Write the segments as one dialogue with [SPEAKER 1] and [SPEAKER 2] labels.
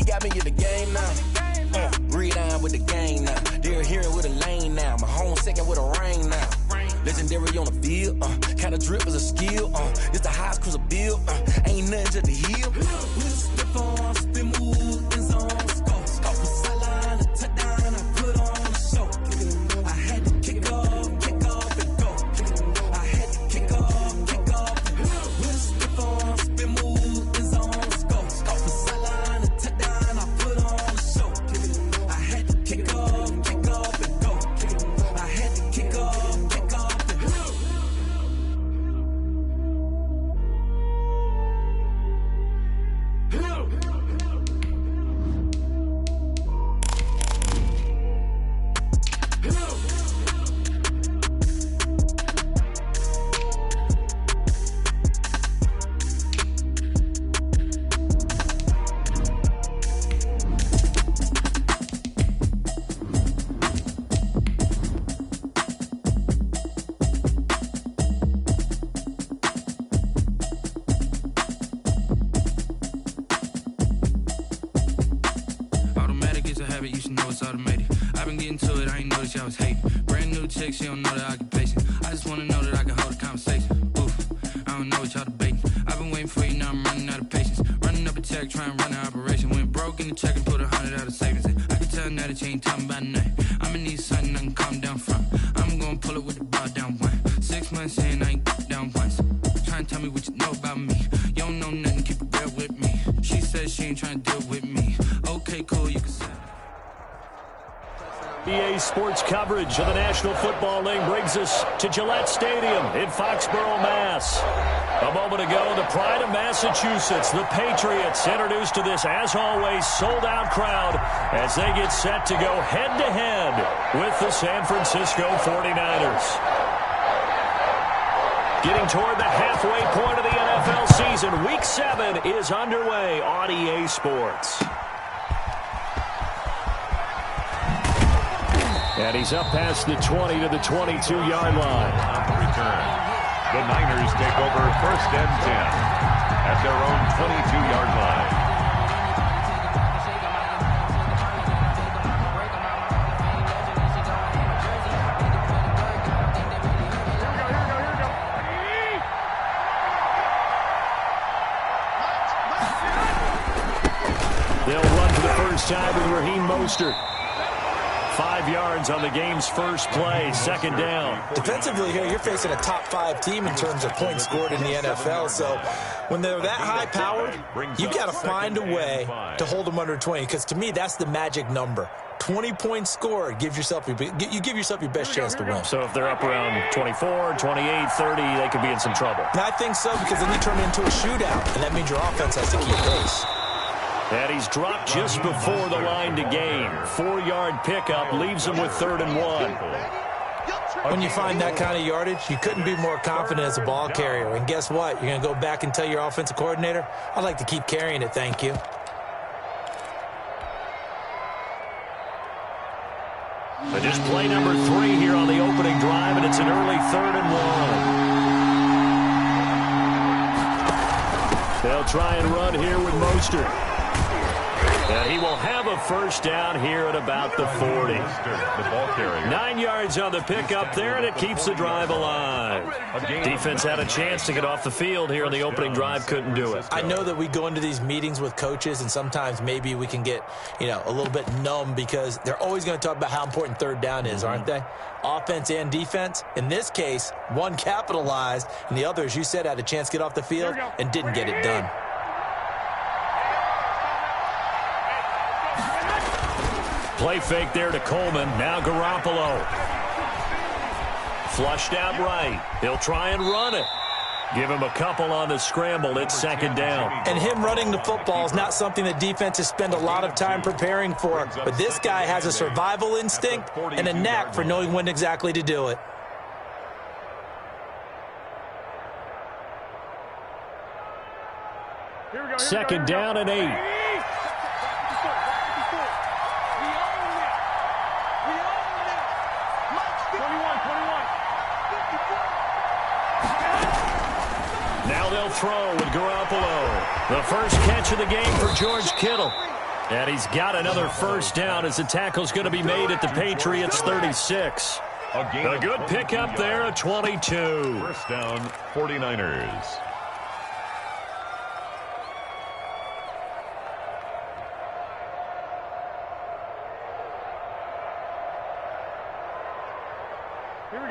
[SPEAKER 1] got me in the game now. Read on with the game now. They're here with a lane now. My home second with a rain now. Legendary on the field. Kind of drip is a skill. It's the highest cruiser bill. Ain't nothing just the heel. Step on, spin move, in zone, scope. Off the sideline, a touchdown, I put on the show. I had to kick off and go. I had to kick off and go. Step on, spin move, in zone, scope. Off the sideline, a touchdown, I put on the show. I had to kick off and go. I had to kick off and go.
[SPEAKER 2] She don't know the occupation. I just wanna know that I can hold a conversation. Oof, I don't know what y'all debating. I've been waiting for you, now I'm running out of patience. Running up a check, trying to run an operation. Went broke in the check and put 100 out of savings in. I can tell now that you ain't talking about nothing. I'ma need something I can calm down from. I'm gonna pull it with the bar down one. 6 months in, I ain't down once. Trying to tell me what you know about me. You don't know nothing, keep it real with me. She says she ain't trying to deal with me. Okay, cool, you can say.
[SPEAKER 3] EA Sports coverage of the National Football League brings us to Gillette Stadium in Foxborough, Mass. A moment ago, the pride of Massachusetts, the Patriots, introduced to this, as always, sold-out crowd as they get set to go head-to-head with the San Francisco 49ers. Getting toward the halfway point of the NFL season, Week 7 is underway on EA Sports. And he's up past the 20 to the 22-yard line.
[SPEAKER 4] On the return, the Niners take over 1st and 10 at their own 22-yard line.
[SPEAKER 3] They'll run for the first time with Raheem Mostert. 5 yards on the game's first play, 2nd down.
[SPEAKER 5] Defensively here, you're facing a top 5 team in terms of points scored in the NFL. So when they're that high-powered, you got to find a way to hold them under 20. Because to me, that's the magic number. 20 points scored, you give yourself your best chance to win.
[SPEAKER 3] So if they're up around 24, 28, 30, they could be in some trouble.
[SPEAKER 5] And I think so, because then you turn it into a shootout, and that means your offense has to keep pace.
[SPEAKER 3] And he's dropped just before the line to gain. 4-yard pickup leaves him with 3rd and 1.
[SPEAKER 5] When you find that kind of yardage, you couldn't be more confident as a ball carrier. And guess what? You're going to go back and tell your offensive coordinator, I'd like to keep carrying it, thank you.
[SPEAKER 3] But just play number 3 here on the opening drive, and it's an early 3rd and 1. They'll try and run here with Mostert. And he will have a first down here at about the 40. 9 yards on the pickup there, and it keeps the drive alive. Defense had a chance to get off the field here on the opening drive, couldn't do it.
[SPEAKER 5] I know that we go into these meetings with coaches, and sometimes maybe we can get, a little bit numb because they're always going to talk about how important 3rd down is, aren't they? Offense and defense. In this case, one capitalized, and the other, as you said, had a chance to get off the field and didn't get it done.
[SPEAKER 3] Play fake there to Coleman. Now Garoppolo. Flushed out right. He'll try and run it. Give him a couple on the scramble. It's 2nd down.
[SPEAKER 5] And him running the football is not something that defenses spend a lot of time preparing for. But this guy has a survival instinct and a knack for knowing when exactly to do it.
[SPEAKER 3] Second down and 8. Now they'll throw with Garoppolo. The first catch of the game for George Kittle. And he's got another first down as the tackle's going to be made at the Patriots' 36. A good pickup there at 22.
[SPEAKER 4] First down, 49ers.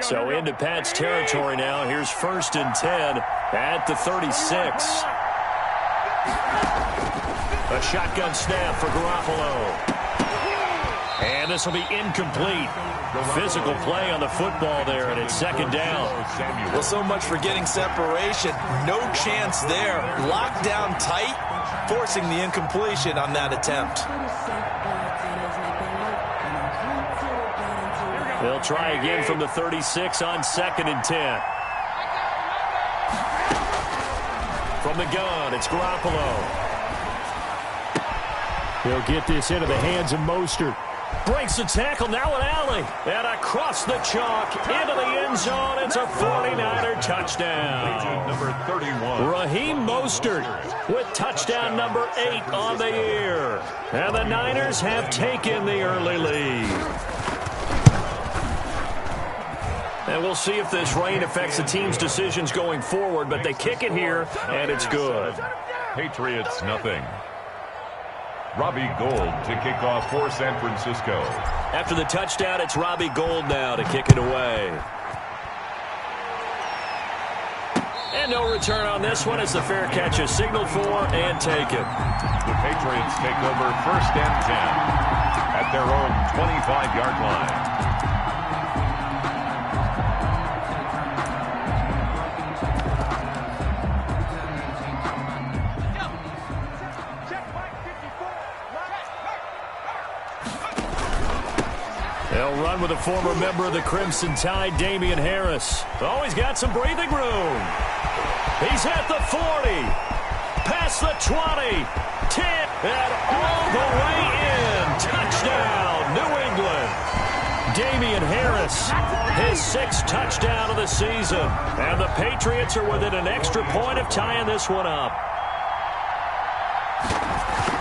[SPEAKER 3] So into Pat's territory now. Here's 1st and 10 at the 36. A shotgun snap for Garoppolo. And this will be incomplete. Physical play on the football there, and it's 2nd down.
[SPEAKER 5] Well, so much for getting separation. No chance there. Locked down tight, forcing the incompletion on that attempt.
[SPEAKER 3] They'll try again from the 36 on 2nd and 10. From the gun, it's Garoppolo. He'll get this into the hands of Mostert. Breaks the tackle, now an alley. And across the chalk, into the end zone. It's a 49er touchdown.
[SPEAKER 4] Number 31.
[SPEAKER 3] Raheem Mostert with touchdown number 8 on the year. And the Niners have taken the early lead. And we'll see if this rain affects the team's decisions going forward, but they kick it here, and it's good.
[SPEAKER 4] Patriots, nothing. Robbie Gould to kick off for San Francisco.
[SPEAKER 3] After the touchdown, it's Robbie Gould now to kick it away. And no return on this one as the fair catch is signaled for and taken.
[SPEAKER 4] The Patriots take over 1st and 10 at their own 25-yard line.
[SPEAKER 3] They'll run with a former member of the Crimson Tide, Damian Harris. Oh, he's got some breathing room. He's at the 40, past the 20, 10, and all the way in. Touchdown, New England. Damian Harris, his 6th touchdown of the season. And the Patriots are within an extra point of tying this one up.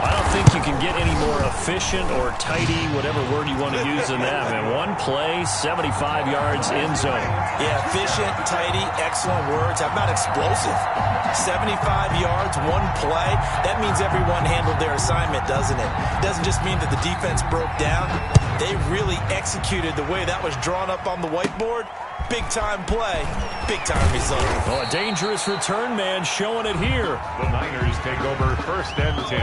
[SPEAKER 3] I don't think you can get any more efficient or tidy, whatever word you want to use in that, man. One play, 75 yards in zone.
[SPEAKER 5] Yeah, efficient, tidy, excellent words. How about explosive? 75 yards, one play. That means everyone handled their assignment, doesn't it? It doesn't just mean that the defense broke down. They really executed the way that was drawn up on the whiteboard. Big-time play, big-time result.
[SPEAKER 3] Well, a dangerous return man showing it here.
[SPEAKER 4] The Niners take over 1st and 10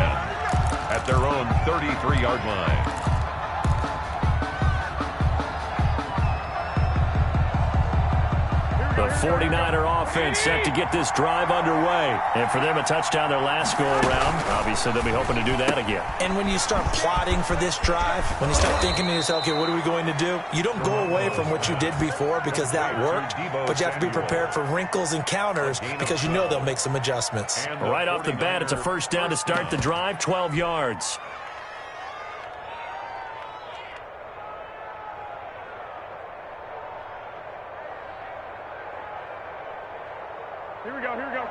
[SPEAKER 4] at their own 33-yard line.
[SPEAKER 3] The 49er offense set to get this drive underway. And for them, a touchdown their last go-around. Obviously, they'll be hoping to do that again.
[SPEAKER 5] And when you start plotting for this drive, when you start thinking to yourself, okay, what are we going to do? You don't go away from what you did before because that worked, but you have to be prepared for wrinkles and counters because you know they'll make some adjustments.
[SPEAKER 3] Right off the bat, it's a 1st down to start the drive, 12 yards.
[SPEAKER 6] Here we go, here we go.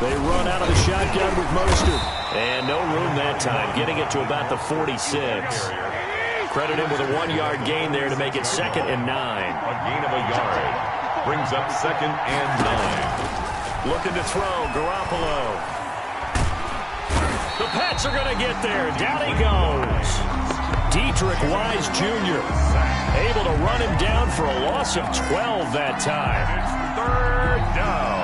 [SPEAKER 3] They run out of the shotgun with Mostert. And no room that time, getting it to about the 46. Credit him with a 1-yard gain there to make it 2nd and 9.
[SPEAKER 4] A gain of a yard brings up 2nd and 9.
[SPEAKER 3] Looking to throw, Garoppolo. The Pats are going to get there. Down he goes. Dedrick Wise Jr. able to run him down for a loss of 12 that time.
[SPEAKER 4] It's 3rd down.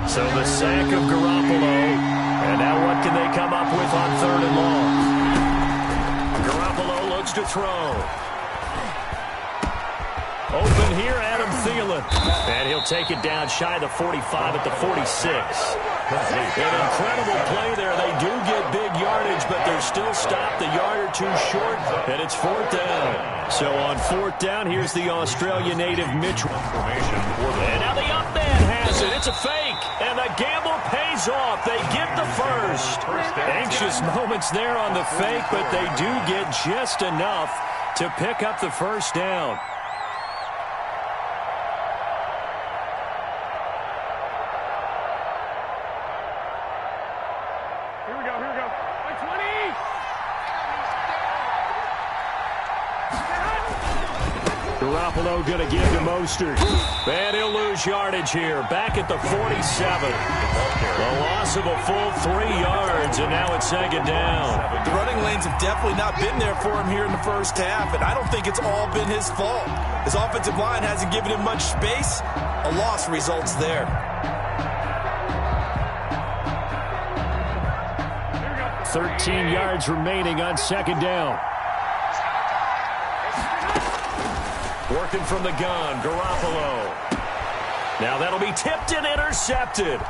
[SPEAKER 3] So the sack of Garoppolo. And now what can they come up with on 3rd and long? Garoppolo looks to throw. Open here, Adam Thielen. And he'll take it down shy of the 45 at the 46. An incredible play there. They do get big yardage, but they're still stopped a yard or 2 short, and it's 4th down. So on 4th down, here's the Australia native Mitch. And now the up man has it. It's a fake. And the gamble pays off. They get the first. Anxious moments there on the fake, but they do get just enough to pick up the first down.
[SPEAKER 6] Here we go. 20.
[SPEAKER 3] Garoppolo going to give to Mostert. And he'll lose yardage here. Back at the 47. The loss of a full 3 yards, and now it's second down.
[SPEAKER 5] The running lanes have definitely not been there for him here in the first half, and I don't think it's all been his fault. His offensive line hasn't given him much space. A loss results there.
[SPEAKER 3] 13 yards remaining on second down. Working from the gun, Garoppolo. Now that'll be tipped and intercepted.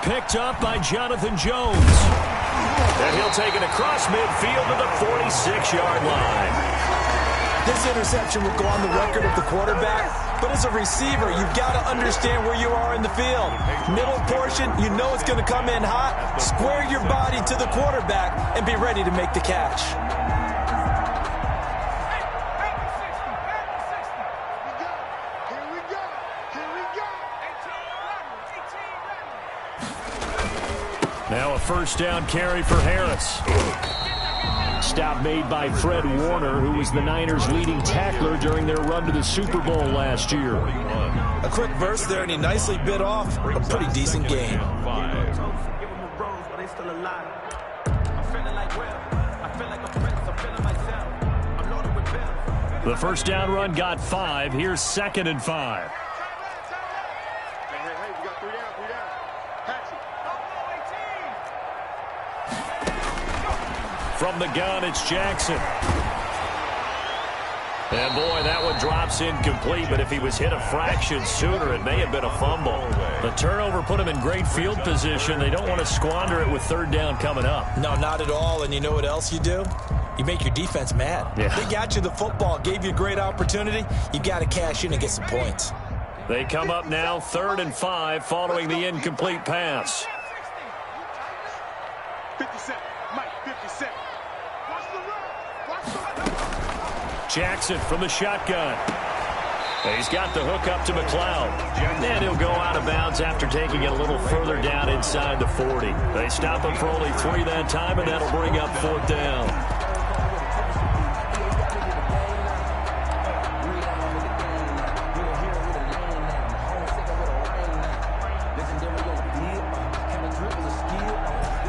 [SPEAKER 3] Picked up by Jonathan Jones. And he'll take it across midfield to the 46-yard line.
[SPEAKER 5] This interception will go on the record of the quarterback, but as a receiver, you've got to understand where you are in the field. Middle portion, you know it's going to come in hot. Square your body to the quarterback and be ready to make the catch.
[SPEAKER 3] Now a first down carry for Harris. Stop made by Fred Warner, who was the Niners' leading tackler during their run to the Super Bowl last year.
[SPEAKER 5] A quick verse there, and he nicely bit off a pretty decent game.
[SPEAKER 3] The first down run got 5. Here's 2nd and 5. From the gun, it's Jackson. And boy, that one drops incomplete, but if he was hit a fraction sooner, it may have been a fumble. The turnover put him in great field position. They don't want to squander it with third down coming up.
[SPEAKER 5] No, not at all. And you know what else you do? You make your defense mad.
[SPEAKER 3] Yeah.
[SPEAKER 5] They got you the football, gave you a great opportunity. You got to cash in and get some points.
[SPEAKER 3] They come up now 3rd and 5 following the incomplete pass.
[SPEAKER 6] 57. Mike, 57. Watch the run.
[SPEAKER 3] Jackson from the shotgun. He's got the hook up to McLeod. And he'll go out of bounds after taking it a little further down inside the 40. They stop him for only 3 that time, and that'll bring up 4th down.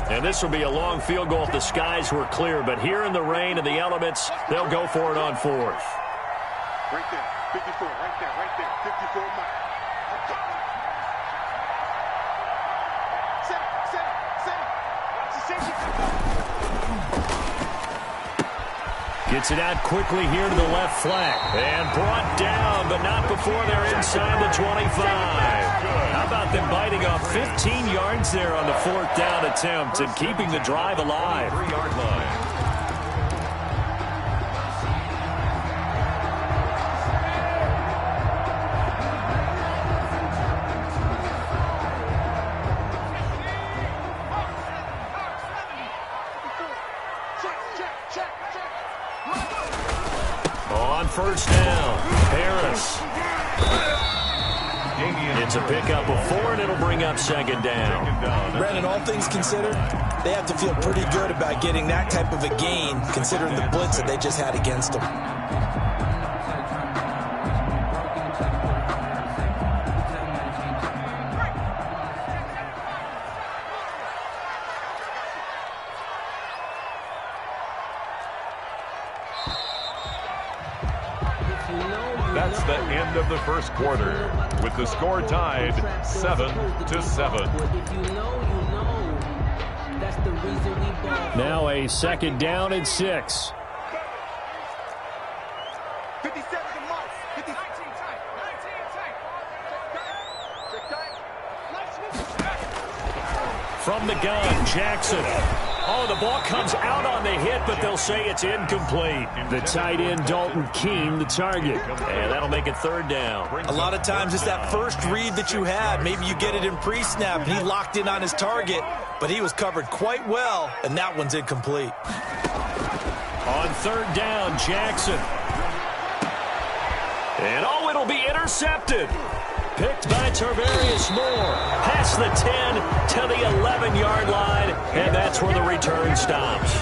[SPEAKER 3] And this will be a long field goal if the skies were clear. But here in the rain and the elements, they'll go for it on 4th.
[SPEAKER 6] Right there. 54. Right there. 54 Mike. Set.
[SPEAKER 3] Gets it out quickly here to the left flank. And brought down, but not before they're inside the 25. How about them biting off 15 yards there on the 4th down attempt and keeping the drive alive?
[SPEAKER 4] 3-yard line.
[SPEAKER 3] On first down, Harris. It's a pickup of 4, and it'll bring up 2nd down.
[SPEAKER 5] Brandon, all things considered, they have to feel pretty good about getting that type of a gain, considering the blitz that they just had against them.
[SPEAKER 4] That's the end of the first quarter, with the score tied 7-7.
[SPEAKER 3] Now a 2nd down and 6.
[SPEAKER 6] 57 to Mike. 19
[SPEAKER 3] From the gun, Jackson. Oh, the ball comes out on the hit, but they'll say it's incomplete. The tight end, Dalton Keene, the target. And that'll make it third down.
[SPEAKER 5] A lot of times it's that first read that you have. Maybe you get it in pre-snap, and he locked in on his target, but he was covered quite well, and that one's incomplete.
[SPEAKER 3] On third down, Jackson. And oh, it'll be intercepted. Picked by Tarvarius Moore. Past the 10 to the 11-yard line, and that's where the return stops.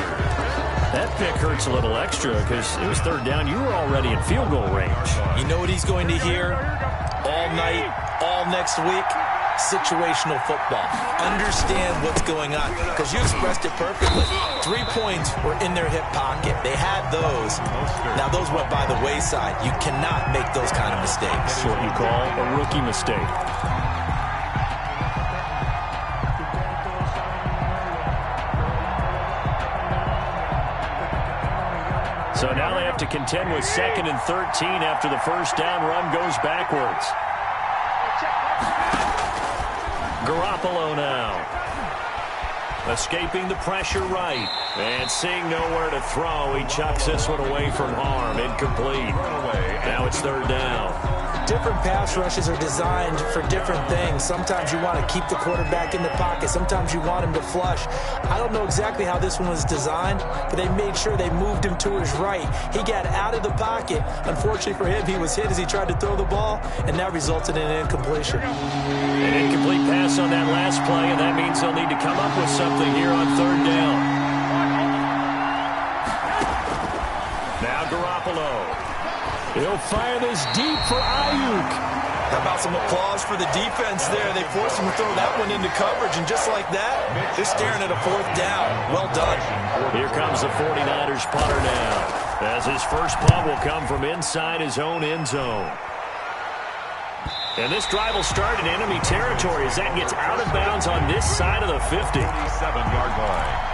[SPEAKER 3] That pick hurts a little extra because it was third down. You were already in field goal range.
[SPEAKER 5] You know what he's going to hear all night, all next week? Situational football. Understand what's going on, because you expressed it perfectly. 3 points were in their hip pocket. They had those. Now those went by the wayside. You cannot make those kind of mistakes.
[SPEAKER 3] That's what you call a rookie mistake. So now they have to contend with 2nd and 13 after the first down run goes backwards. Garoppolo now. Escaping the pressure right. And seeing nowhere to throw, he chucks this one away from harm. Incomplete. Now it's third down.
[SPEAKER 5] Different pass rushes are designed for different things. Sometimes you want to keep the quarterback in the pocket. Sometimes you want him to flush. I don't know exactly how this one was designed, but they made sure they moved him to his right. He got out of the pocket. Unfortunately for him, he was hit as he tried to throw the ball, and that resulted in an incompletion.
[SPEAKER 3] An incomplete pass on that last play, and that means they'll need to come up with something here on third down. Now Garoppolo. He'll fire this deep for Ayuk.
[SPEAKER 5] How about some applause for the defense there? They forced him to throw that one into coverage, and just like that, they're staring at a fourth down. Well done.
[SPEAKER 3] Here comes the 49ers punter now, as his first punt will come from inside his own end zone. And this drive will start in enemy territory as that gets out of bounds on this side of the 50.
[SPEAKER 4] 7-yard line.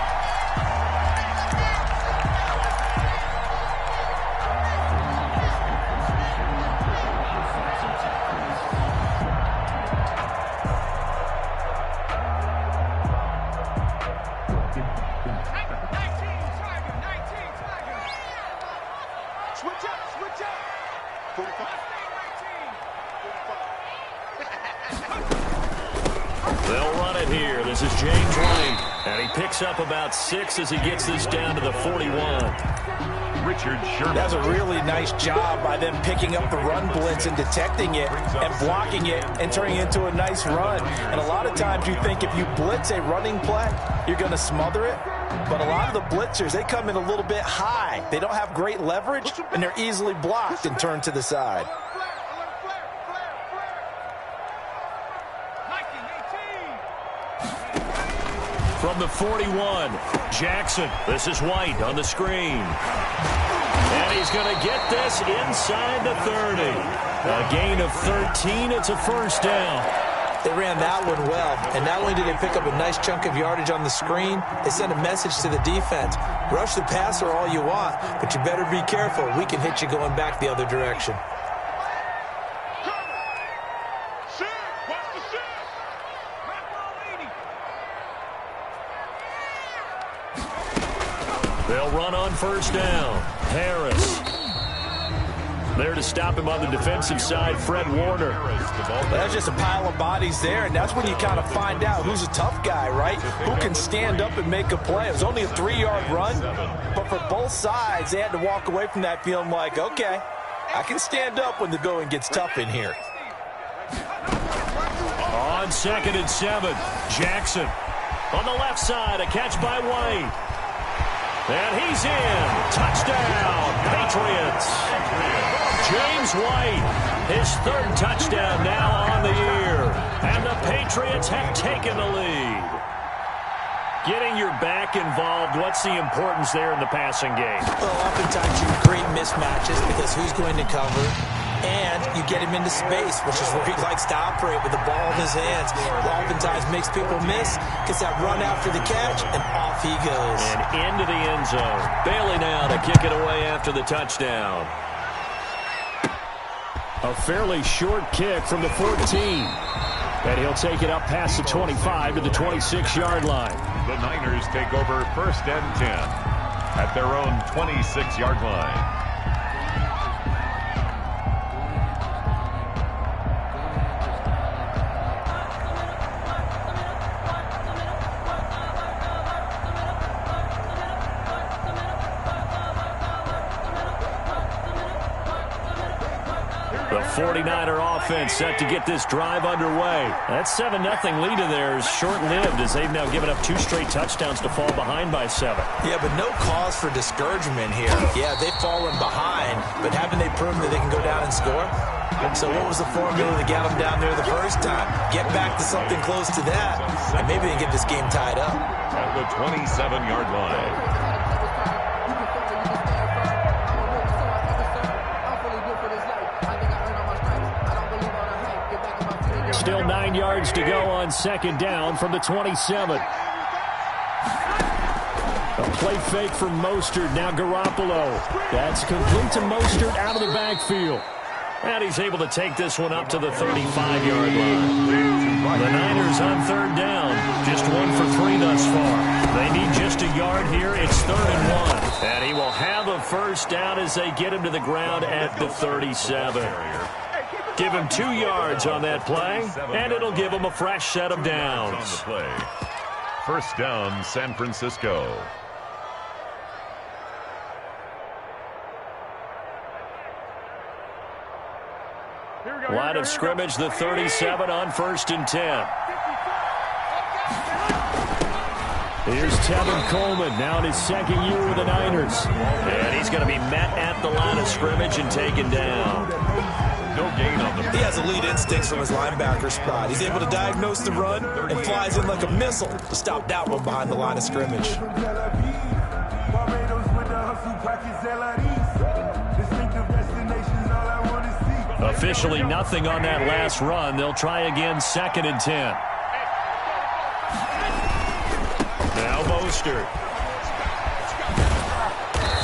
[SPEAKER 3] They'll run it here. This is James White. And he picks up about 6 as he gets this down to the 41.
[SPEAKER 4] Richard Sherman.
[SPEAKER 5] That's a really nice job by them picking up the run blitz and detecting it and blocking it and turning it into a nice run. And a lot of times you think if you blitz a running play, you're going to smother it. But a lot of the blitzers, they come in a little bit high. They don't have great leverage, and they're easily blocked and turned to the side.
[SPEAKER 3] From the 41, Jackson. This is White on the screen. And he's going to get this inside the 30. A gain of 13. It's a first down.
[SPEAKER 5] They ran that one well, and not only did they pick up a nice chunk of yardage on the screen, they sent a message to the defense. Rush the passer all you want, but you better be careful. We can hit you going back the other direction.
[SPEAKER 3] They'll run on first down. Harris. There to stop him on the defensive side, Fred Warner.
[SPEAKER 5] That's just a pile of bodies there, and that's when you kind of find out who's a tough guy, right? Who can stand up and make a play. It was only a 3-yard run, but for both sides, they had to walk away from that feeling like, okay, I can stand up when the going gets tough in here.
[SPEAKER 3] On 2nd and 7, Jackson. On the left side, a catch by White. And he's in. Touchdown, Patriots. James White, his 3rd touchdown now on the year. And the Patriots have taken the lead. Getting your back involved, what's the importance there in the passing game?
[SPEAKER 5] Well, oftentimes you create mismatches because who's going to cover? And you get him into space, which is where he likes to operate with the ball in his hands. It oftentimes makes people miss, gets that run after the catch, and off he goes.
[SPEAKER 3] And into the end zone. Bailey now to kick it away after the touchdown. A fairly short kick from the 14. And he'll take it up past the 25 to the 26-yard line.
[SPEAKER 4] The Niners take over 1st and 10 at their own 26-yard line.
[SPEAKER 3] The 49er offense set to get this drive underway. That 7-0 lead of theirs short-lived as they've now given up 2 straight touchdowns to fall behind by 7.
[SPEAKER 5] Yeah, but no cause for discouragement here. Yeah, they've fallen behind, but haven't they proven that they can go down and score? So what was the formula that got them down there the first time? Get back to something close to that, and maybe they get this game tied up.
[SPEAKER 4] At the 27-yard line.
[SPEAKER 3] Still 9 yards to go on 2nd down from the 27. A play fake from Mostert. Now Garoppolo. That's complete to Mostert out of the backfield. And he's able to take this one up to the 35-yard line. The Niners on 3rd down. Just 1 for 3 thus far. They need just a yard here. It's 3rd and 1. And he will have a 1st down as they get him to the ground at the 37. Give him 2 yards on that play, and it'll give him a fresh set of downs.
[SPEAKER 4] On the play. 1st down, San Francisco.
[SPEAKER 3] Line of scrimmage, the 37 on 1st and 10. Here's Tevin Coleman, now in his 2nd year with the Niners. And he's going to be met at the line of scrimmage and taken down.
[SPEAKER 4] No gain on the play.
[SPEAKER 5] He has elite instincts from his linebacker spot. He's able to diagnose the run and flies in like a missile to stop that one behind the line of scrimmage.
[SPEAKER 3] Officially nothing on that last run. They'll try again 2nd and 10. Now Mostert.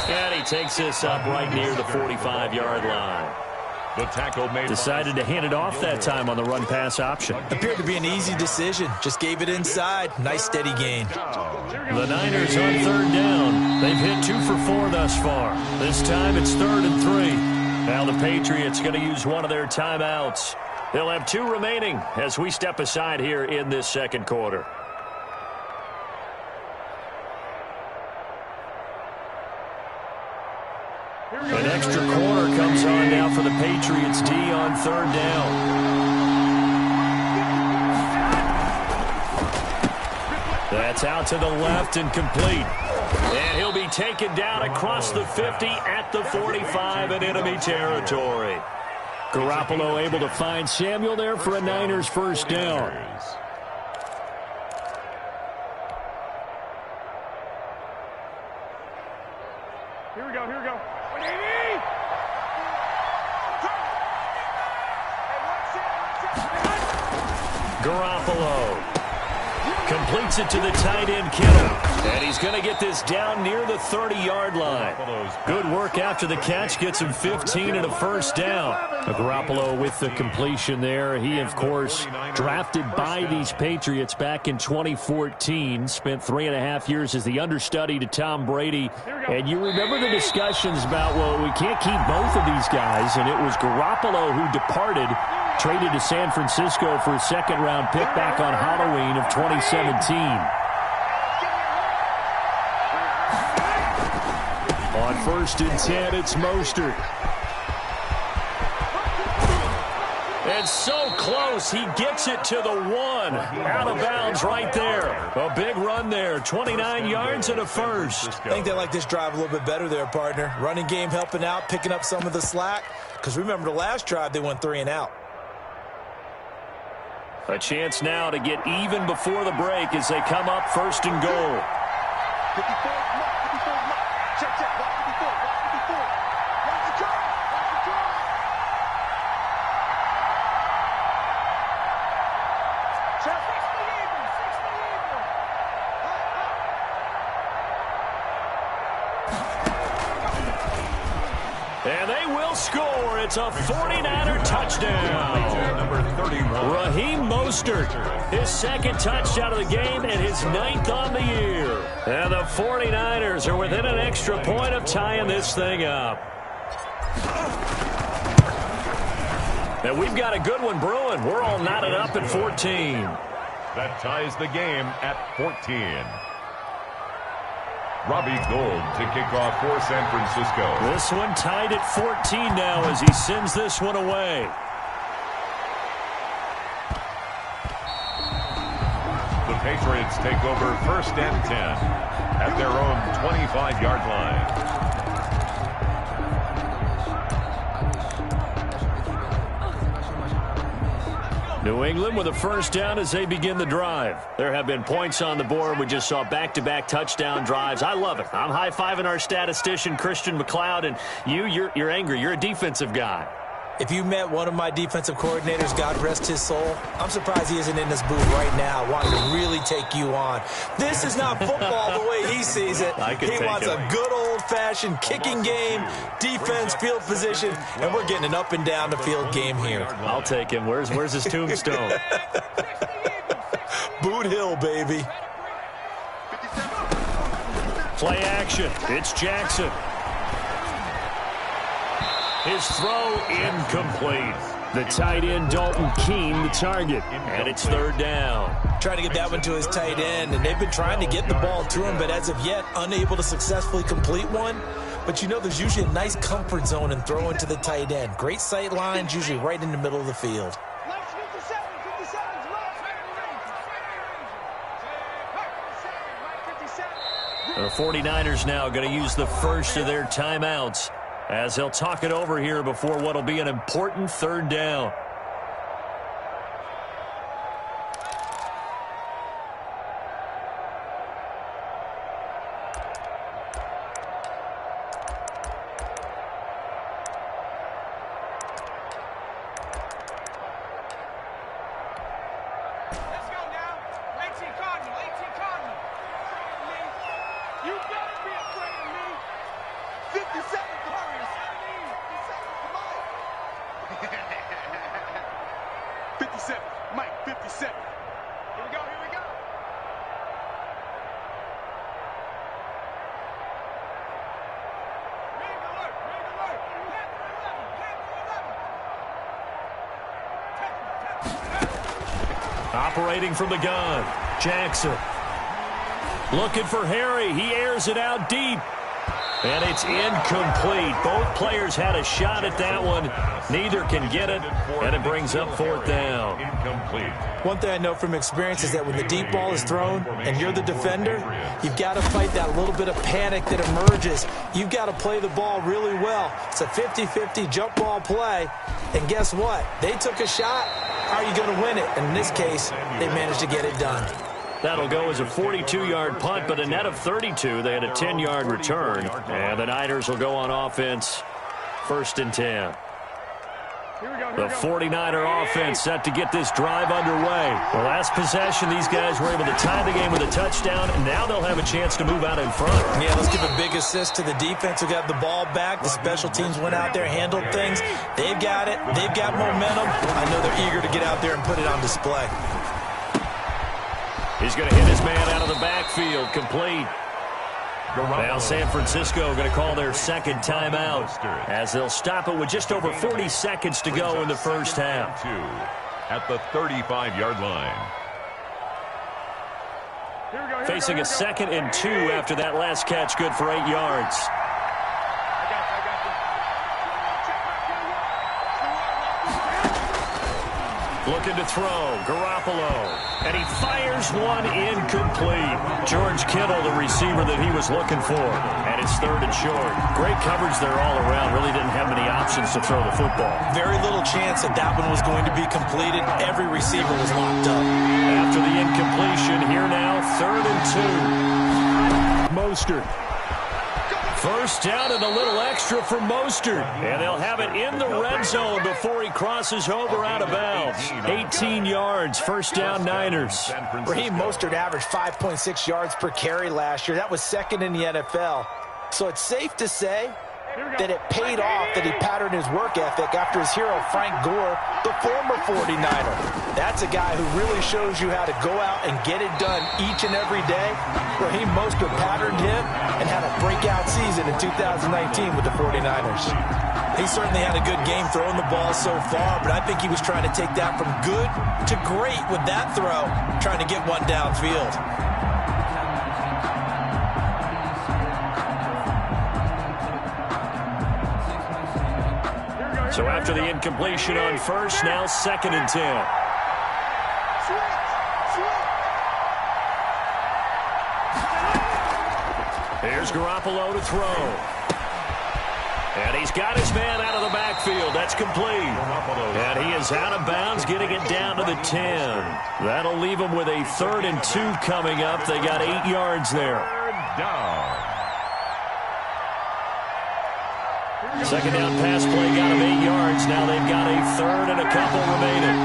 [SPEAKER 3] And he takes this up right near the 45-yard line.
[SPEAKER 4] The tackle made.
[SPEAKER 3] Decided to hand it off that time on the run-pass option.
[SPEAKER 5] Appeared to be an easy decision. Just gave it inside. Nice steady gain.
[SPEAKER 3] The Niners on 3rd down. They've hit 2 for 4 thus far. This time it's 3rd and 3. Now the Patriots going to use one of their timeouts. They'll have 2 remaining as we step aside here in this 2nd quarter. An extra quarter comes on now for the Patriots D on 3rd down. That's out to the left and complete. And he'll be taken down across the 50 at the 45 in enemy territory. Garoppolo able to find Samuel there for a Niners 1st down.
[SPEAKER 6] Here we go, here we go.
[SPEAKER 3] Garoppolo completes it to the tight end, Kittle. And he's going to get this down near the 30-yard line. Good work after the catch. Gets him 15 and a 1st down. Garoppolo with the completion there. He, of course, drafted by these Patriots back in 2014. Spent 3.5 years as the understudy to Tom Brady. And you remember the discussions about, well, we can't keep both of these guys. And it was Garoppolo who departed, traded to San Francisco for a 2nd-round pick back on Halloween of 2017. On 1st and 10, it's Mostert. And so close, he gets it to the 1. Out of bounds right there. A big run there, 29 yards and a 1st.
[SPEAKER 5] I think they like this drive a little bit better there, partner. Running game helping out, picking up some of the slack. Because remember, the last drive, they went 3 and out.
[SPEAKER 3] A chance now to get even before the break as they come up 1st and goal.
[SPEAKER 6] 54, check, check, 54, 54. Watch the drive, watch the drive. Check. 60 even.
[SPEAKER 3] And they will score. It's a 49er touchdown.
[SPEAKER 4] Number 31.
[SPEAKER 3] Raheem Mostert, his second touchdown of the game and his 9th on the year. And the 49ers are within an extra point of tying this thing up. And we've got a good one brewing. We're all knotted up at 14.
[SPEAKER 4] That ties the game at 14. Robbie Gould to kick off for San Francisco.
[SPEAKER 3] This one tied at 14 now as he sends this one away.
[SPEAKER 4] The Patriots take over 1st and 10 at their own 25-yard line.
[SPEAKER 3] New England with a first down as they begin the drive. There have been points on the board. We just saw back-to-back touchdown drives. I love it. I'm high-fiving our statistician, Christian McLeod, and you're angry. You're a defensive guy.
[SPEAKER 5] If you met one of my defensive coordinators, God rest his soul, I'm surprised he isn't in this booth right now wanting to really take you on. This is not football the way he sees it. He wants a good old-fashioned kicking game, defense, field position, and we're getting an up and down the field game here.
[SPEAKER 3] I'll take him. Where's his tombstone?
[SPEAKER 5] Boot Hill, baby.
[SPEAKER 3] Play action. It's Jackson. His throw incomplete. The tight end, Dalton Keene, the target. And it's 3rd down.
[SPEAKER 5] Trying to get that one to his tight end, and they've been trying to get the ball to him, but as of yet, unable to successfully complete one. But you know there's usually a nice comfort zone in throwing to the tight end. Great sight lines, usually right in the middle of the field.
[SPEAKER 3] The 49ers now going to use the first of their timeouts as they'll talk it over here before what will be an important 3rd down.
[SPEAKER 6] Let's go now. 18 Cardinal, 18 Cardinal. You better be afraid of me. 57 Warriors. 57, Mike, 57. Here we go, here we go. Ring alert, ring alert. Panther 11,
[SPEAKER 3] Operating from the gun, Jackson. Looking for Harry. He airs it out deep. And it's incomplete. Both players had a shot at that one. Neither can get it, and it brings up 4th down.
[SPEAKER 4] Incomplete.
[SPEAKER 5] One thing I know from experience is that when the deep ball is thrown and you're the defender, you've got to fight that little bit of panic that emerges. You've got to play the ball really well. It's a 50-50 jump ball play. And guess what? They took a shot. How are you going to win it? And in this case, they managed to get it done.
[SPEAKER 3] That'll go as a 42-yard punt, but a net of 32. They had a 10-yard return. And the Niners will go on offense, 1st and 10. The 49er offense set to get this drive underway. The last possession, these guys were able to tie the game with a touchdown, and now they'll have a chance to move out in front.
[SPEAKER 5] Yeah, let's give a big assist to the defense who got the ball back. The special teams went out there, handled things. They've got it. They've got momentum. I know they're eager to get out there and put it on display.
[SPEAKER 3] He's going to hit his man out of the backfield, complete. Now San Francisco going to call their 2nd timeout as they'll stop it with just over 40 seconds to go in the first half.
[SPEAKER 4] At the 35-yard line.
[SPEAKER 3] Facing a 2nd and 2 after that last catch, good for 8 yards. Looking to throw, Garoppolo, and he fires one incomplete. George Kittle, the receiver that he was looking for, and it's 3rd and short. Great coverage there all around. Really didn't have many options to throw the football.
[SPEAKER 5] Very little chance that that one was going to be completed. Every receiver was locked up.
[SPEAKER 3] After the incompletion, here now, 3rd and 2. Mostert. First down and a little extra for Mostert. And they'll have it in the red zone before he crosses over out of bounds. 18 yards, first down Niners.
[SPEAKER 5] Raheem Mostert averaged 5.6 yards per carry last year. That was 2nd in the NFL. So it's safe to say that it paid off that he patterned his work ethic after his hero, Frank Gore, the former 49er. That's a guy who really shows you how to go out and get it done each and every day. Raheem Mostert patterned him and had a breakout season in 2019 with the 49ers. He certainly had a good game throwing the ball so far, but I think he was trying to take that from good to great with that throw, trying to get one downfield.
[SPEAKER 3] So after the incompletion on first, now 2nd and 10. Here's Garoppolo to throw. And he's got his man out of the backfield. That's complete. And he is out of bounds, getting it down to the 10. That'll leave him with a 3rd and 2 coming up. They got 8 yards there. Second down pass play got him 8 yards. Now they've got a 3rd and a couple remaining.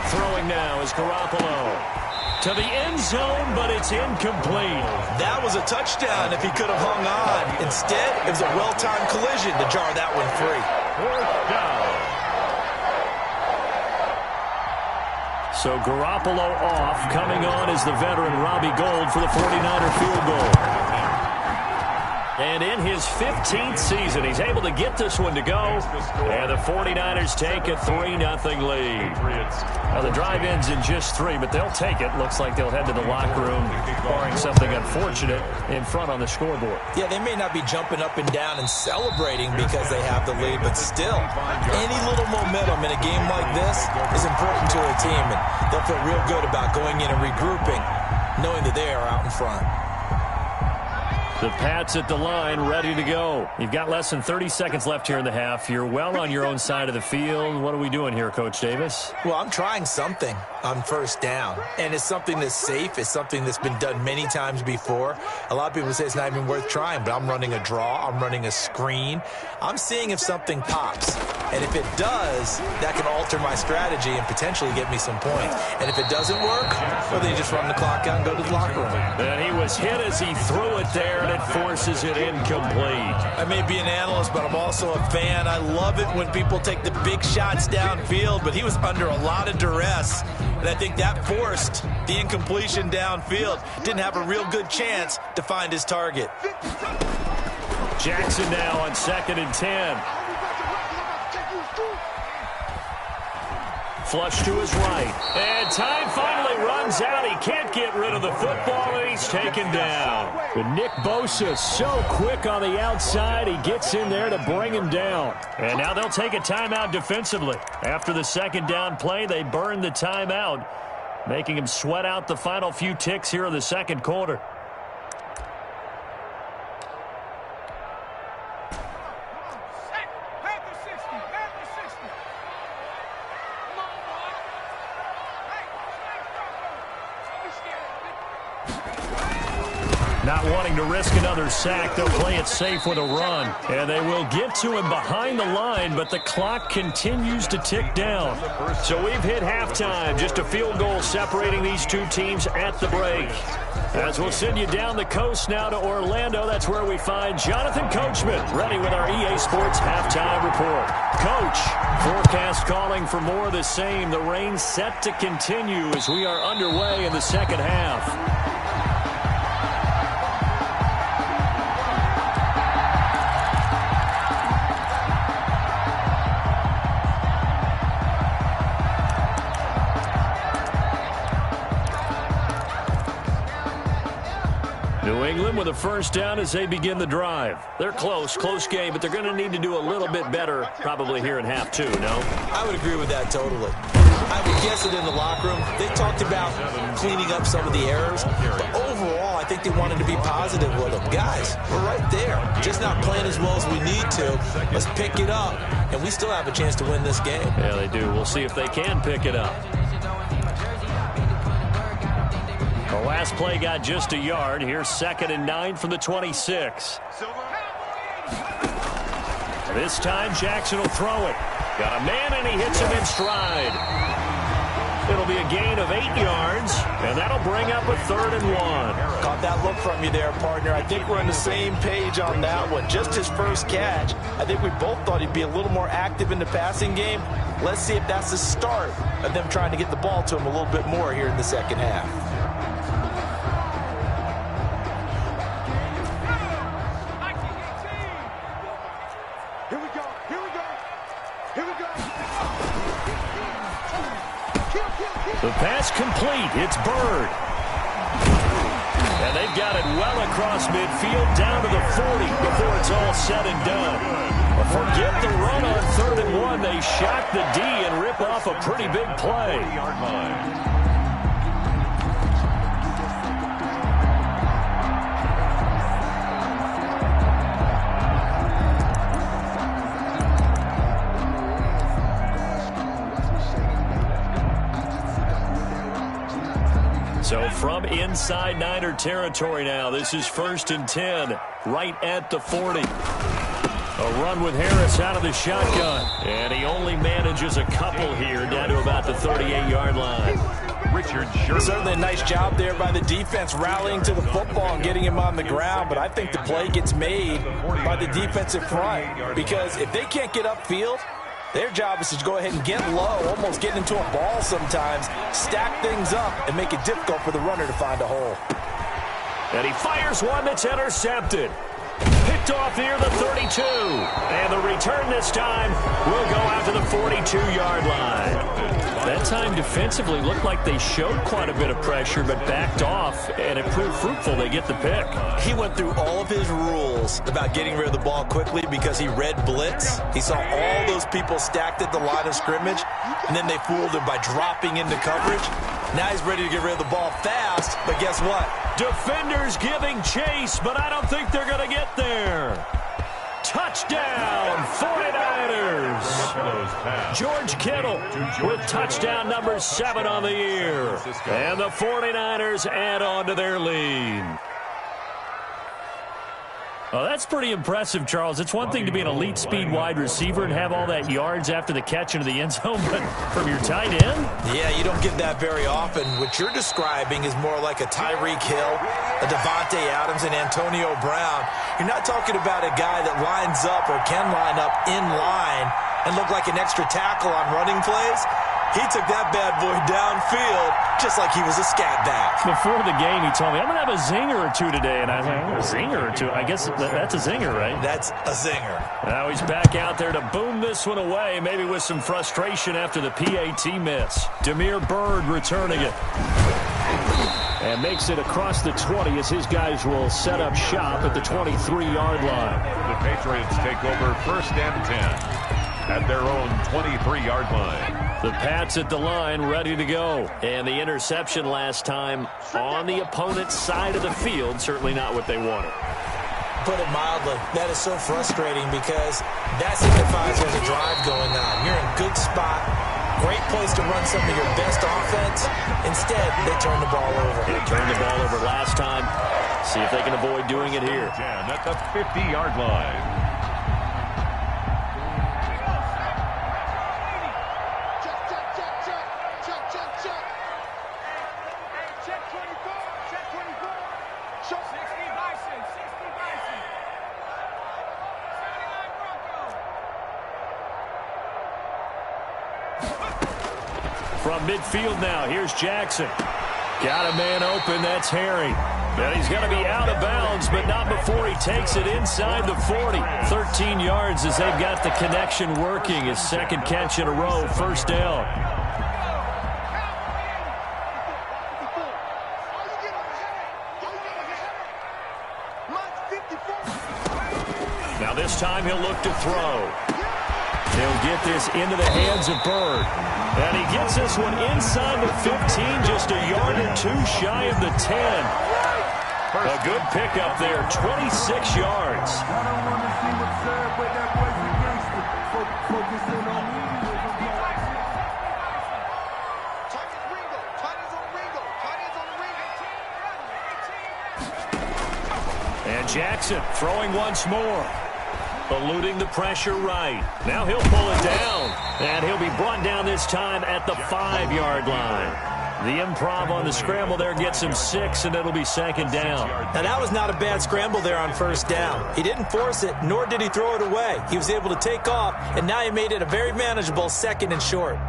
[SPEAKER 3] Throwing now is Garoppolo to the end zone, but it's incomplete.
[SPEAKER 5] That was a touchdown if he could have hung on. Instead, it was a well-timed collision to jar that one free.
[SPEAKER 4] 4th down.
[SPEAKER 3] So Garoppolo off. Coming on is the veteran Robbie Gould for the 49er field goal. And in his 15th season, he's able to get this one to go. And the 49ers take a 3-0 lead. Now the drive ends in just 3, but they'll take it. Looks like they'll head to the locker room, barring something unfortunate in front on the scoreboard.
[SPEAKER 5] Yeah, they may not be jumping up and down and celebrating because they have the lead, but still, any little momentum in a game like this is important to a team, and they'll feel real good about going in and regrouping, knowing that they are out in front.
[SPEAKER 3] The Pats at the line, ready to go. You've got less than 30 seconds left here in the half. You're well on your own side of the field. What are we doing here, Coach Davis?
[SPEAKER 5] Well, I'm trying something on first down, and it's something that's safe. It's something that's been done many times before. A lot of people say it's not even worth trying, but I'm running a draw. I'm running a screen. I'm seeing if something pops, and if it does, that can alter my strategy and potentially get me some points. And if it doesn't work, well, then you just run the clock out and go to the locker room.
[SPEAKER 3] And he was hit as he threw it there, and it forces it incomplete.
[SPEAKER 5] I may be an analyst, but I'm also a fan. I love it when people take the big shots downfield, but he was under a lot of duress, and I think that forced the incompletion downfield. Didn't have a real good chance to find his target.
[SPEAKER 3] Jackson now on 2nd and 10. Flush to his right. And time finally runs out. He can't get rid of the football, and he's taken down. But Nick Bosa so quick on the outside. He gets in there to bring him down. And now they'll take a timeout defensively. After the 2nd down play, they burn the timeout, making him sweat out the final few ticks here in the 2nd quarter. Not wanting to risk another sack, they'll play it safe with a run. And they will get to him behind the line, but the clock continues to tick down. So we've hit halftime. Just a field goal separating these two teams at the break. As we'll send you down the coast now to Orlando, that's where we find Jonathan Coachman, ready with our EA Sports halftime report. Coach, forecast calling for more of the same. The rain set to continue as we are underway in the 2nd half. New England with a first down as they begin the drive. They're close game, but they're going to need to do a little bit better probably here in half 2, no?
[SPEAKER 5] I would agree with that totally. I would guess it in the locker room. They talked about cleaning up some of the errors, but overall, I think they wanted to be positive with them. Guys, we're right there. Just not playing as well as we need to. Let's pick it up, and we still have a chance to win this game.
[SPEAKER 3] Yeah, they do. We'll see if they can pick it up. The last play got just a yard. Here's 2nd and 9 from the 26. This time, Jackson will throw it. Got a man, and he hits him in stride. It'll be a gain of 8 yards, and that'll bring up a 3rd and 1.
[SPEAKER 5] Caught that look from you there, partner. I think we're on the same page on that one. Just his first catch. I think we both thought he'd be a little more active in the passing game. Let's see if that's the start of them trying to get the ball to him a little bit more here in the second half.
[SPEAKER 6] Here we go. Here we go. Here we go.
[SPEAKER 3] The pass complete. It's Byrd. And they've got it well across midfield down to the 40 before it's all said and done. Forget the run on 3rd and 1. They shock the D and rip off a pretty big play.
[SPEAKER 4] 40-yard line.
[SPEAKER 3] So from inside Niner territory now, this is 1st and 10, right at the 40. A run with Harris out of the shotgun. And he only manages a couple here down to about the 38-yard line.
[SPEAKER 4] Richard Sherman.
[SPEAKER 5] Certainly a nice job there by the defense rallying to the football and getting him on the ground. But I think the play gets made by the defensive front. Because if they can't get upfield, their job is to go ahead and get low, almost get into a ball sometimes, stack things up, and make it difficult for the runner to find a hole.
[SPEAKER 3] And he fires one that's intercepted. Picked off near the 32. And the return this time will go out to the 42-yard line. That time defensively looked like they showed quite a bit of pressure but backed off, and it proved fruitful. They get the pick.
[SPEAKER 5] He went through all of his rules about getting rid of the ball quickly because he read blitz. He saw all those people stacked at the line of scrimmage, and then they fooled him by dropping into coverage. Now he's ready to get rid of the ball fast, but guess what?
[SPEAKER 3] Defenders giving chase, but I don't think they're going to get there. Touchdown, 49ers. George Kittle with touchdown number 7 on the year. And the 49ers add on to their lead. Oh, that's pretty impressive, Charles. It's one thing to be an elite speed wide receiver and have all that yards after the catch into the end zone, but from your tight end?
[SPEAKER 5] Yeah, you don't get that very often. What you're describing is more like a Tyreek Hill, a Devontae Adams, and Antonio Brown. You're not talking about a guy that lines up or can line up in line and look like an extra tackle on running plays. He took that bad boy downfield just like he was a scat back.
[SPEAKER 3] Before the game, he told me, I'm going to have a zinger or two today. And I was like, a zinger or two? I guess that's a zinger, right?
[SPEAKER 5] That's a zinger.
[SPEAKER 3] Now he's back out there to boom this one away, maybe with some frustration after the PAT miss. Damiere Byrd returning it. And makes it across the 20 as his guys will set up shop at the 23-yard line.
[SPEAKER 4] The Patriots take over 1st and 10 at their own 23-yard line.
[SPEAKER 3] The Pats at the line, ready to go. And the interception last time on the opponent's side of the field, certainly not what they wanted.
[SPEAKER 5] Put it mildly, that is so frustrating because that signifies there's a drive going on. You're in a good spot, great place to run some of your best offense. Instead, they turn the ball over.
[SPEAKER 3] They turned the ball over last time. See if they can avoid doing it here.
[SPEAKER 4] 10 at the 50-yard line.
[SPEAKER 3] From midfield now, here's Jackson. Got a man open, that's Harry. And he's going to be out of bounds, but not before he takes it inside the 40. 13 yards as they've got the connection working. His second catch in a row, 1st down. Now this time he'll look to throw. He'll get this into the hands of Byrd. And he gets this one inside the 15, just a yard or two shy of the 10. A good pickup there, 26 yards. And Jackson throwing once more. eluding the pressure right. Now he'll pull it down, and he'll be brought down this time at the 5-yard line. The improv on the scramble there gets him 6, and it'll be second down.
[SPEAKER 5] Now, that was not a bad scramble there on first down. He didn't force it, nor did he throw it away. He was able to take off, and now he made it a very manageable 2nd and short.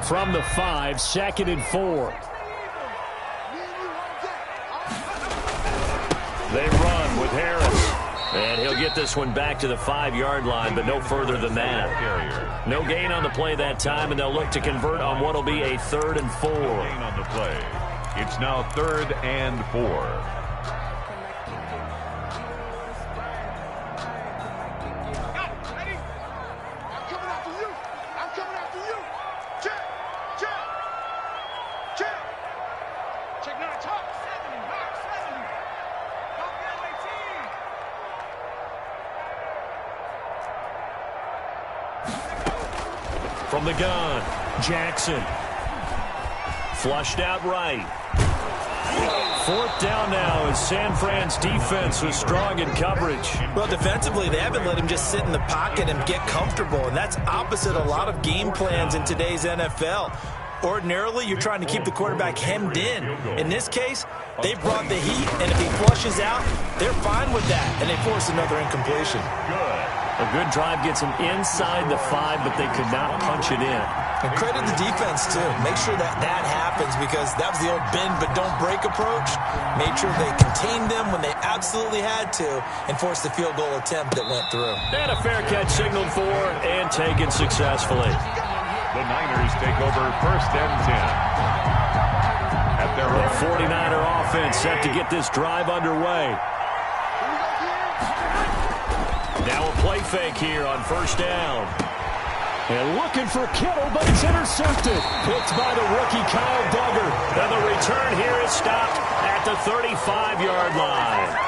[SPEAKER 3] From the 5, 2nd and 4. They run with Harris. And he'll get this one back to the 5-yard line, but no further than that. No gain on the play that time, and they'll look to convert on what will be a 3rd and 4.
[SPEAKER 4] Gain on the play. It's now 3rd and 4.
[SPEAKER 3] From the gun, Jackson. Flushed out right. 4th down now as San Fran's defense was strong in coverage.
[SPEAKER 5] Well, defensively, they haven't let him just sit in the pocket and get comfortable, and that's opposite a lot of game plans in today's NFL. Ordinarily, you're trying to keep the quarterback hemmed in. In this case, they brought the heat, and if he flushes out, they're fine with that, and they force another incompletion.
[SPEAKER 3] A good drive gets them inside the 5, but they could not punch it in.
[SPEAKER 5] And credit the defense, too. Make sure that happens, because that was the old bend but don't break approach. Made sure they contained them when they absolutely had to and forced the field goal attempt that went through.
[SPEAKER 3] And a fair catch signaled for and taken successfully.
[SPEAKER 4] The Niners take over 1st and 10. At their own
[SPEAKER 3] 49er offense set to get this drive underway. Now a play fake here on 1st down. And looking for Kittle, but it's intercepted. Picked by the rookie Kyle Duggar. And the return here is stopped at the 35-yard line.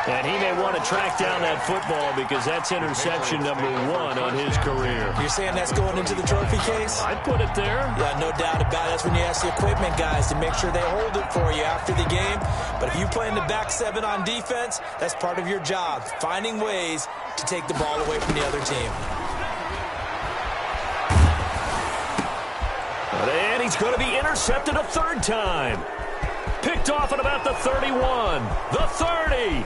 [SPEAKER 3] And he may want to track down that football because that's interception number 1 on his career.
[SPEAKER 5] You're saying that's going into the trophy case?
[SPEAKER 3] I'd put it there.
[SPEAKER 5] Yeah, no doubt about it. That's when you ask the equipment guys to make sure they hold it for you after the game. But if you play in the back 7 on defense, that's part of your job, finding ways to take the ball away from the other team.
[SPEAKER 3] And he's going to be intercepted a 3rd time. Picked off at about the 31, the 30.